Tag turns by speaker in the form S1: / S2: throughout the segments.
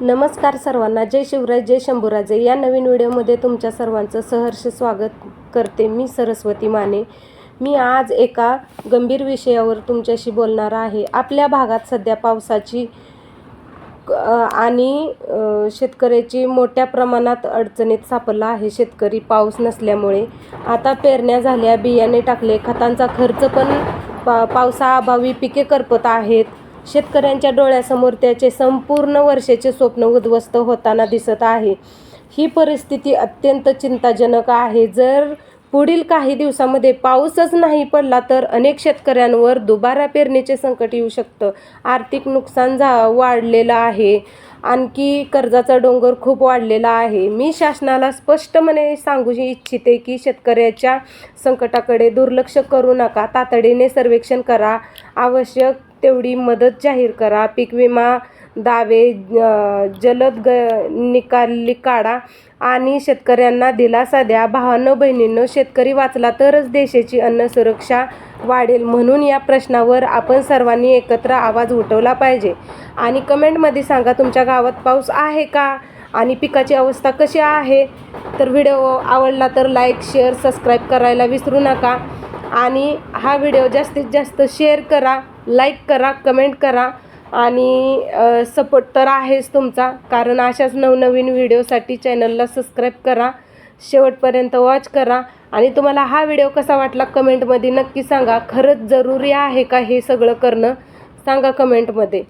S1: नमस्कार सर्वांना, जय शिवराय, जय शंभूराजे. या नवीन व्हिडिओमध्ये तुमच्या सर्वांचं सहर्ष स्वागत करते. मी सरस्वती माने. मी आज एका गंभीर विषयावर तुमच्याशी बोलणार आहे. आपल्या भागात सध्या पावसाची आणि शेतकऱ्याची मोठ्या प्रमाणात अडचणीत सापडला आहे. शेतकरी पाऊस नसल्यामुळे आता पेरण्या झाल्या, बियाणे टाकले, खतांचा खर्च पण पावसाअभावी पिके करपत आहेत. शेतकऱ्यांच्या डोळ्यासमोर त्याचे संपूर्ण वर्षाचे स्वप्न उद्ध्वस्त होताना दिसत आहे. ही परिस्थिती अत्यंत चिंताजनक आहे. जर पुढील काही दिवसामध्ये पाऊसच नाही पडला तर अनेक शेतकऱ्यांवर दुबारा पेरणीचे संकट येऊ शकतं. आर्थिक नुकसान वाढलेलं आहे. आणखी कर्जाचा डोंगर खूप वाढलेला आहे. मी शासनाला स्पष्टपणे सांगू इच्छिते की शेतकऱ्याच्या संकटाकडे दुर्लक्ष करू नका. तातडीने सर्वेक्षण करा, आवश्यक तेवढी मदत जाहीर करा, पीक विमा दावे जलद निकाली काढा आणि शेतकऱ्यांना दिलासा द्या. भावांनो बहिणींनो, शेतकरी वाचला तरच देशाची अन्न सुरक्षा वाढेल. म्हणून या प्रश्नावर आपण सर्वांनी एकत्र आवाज उठवला पाहिजे. आणि कमेंटमध्ये सांगा तुमच्या गावात पाऊस आहे का आणि पिकाची अवस्था कशी आहे. तर व्हिडिओ आवडला तर लाईक, शेअर, सबस्क्राईब करायला विसरू नका. आणि हा व्हिडिओ जास्तीत जास्त शेअर करा, लाईक करा, कमेंट करा. आणि सपोर्ट तर आहेच तुमचा, कारण अशाच नवनवीन व्हिडिओसाठी चॅनलला सबस्क्राईब करा, शेवटपर्यंत वॉच करा. आणि तुम्हाला हा व्हिडिओ कसा वाटला कमेंटमध्ये नक्की सांगा. खरंच जरुरी आहे का हे सगळं करणं, सांगा कमेंटमध्ये.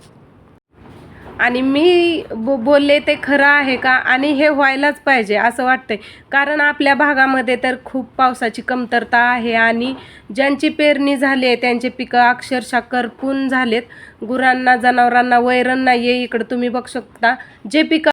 S1: आणि मी बोलले ते खरं आहे का आणि हे व्हायलाच पाहिजे असं वाटतंय. कारण आपल्या भागामध्ये तर खूप पावसाची कमतरता आहे आणि ज्यांची पेरणी झाली आहे त्यांचे पिकं अक्षरशः करपून झालेत. गुरांना, जनावरांना वैरण नाही आहे. इकडं तुम्ही बघू शकता जे पिकं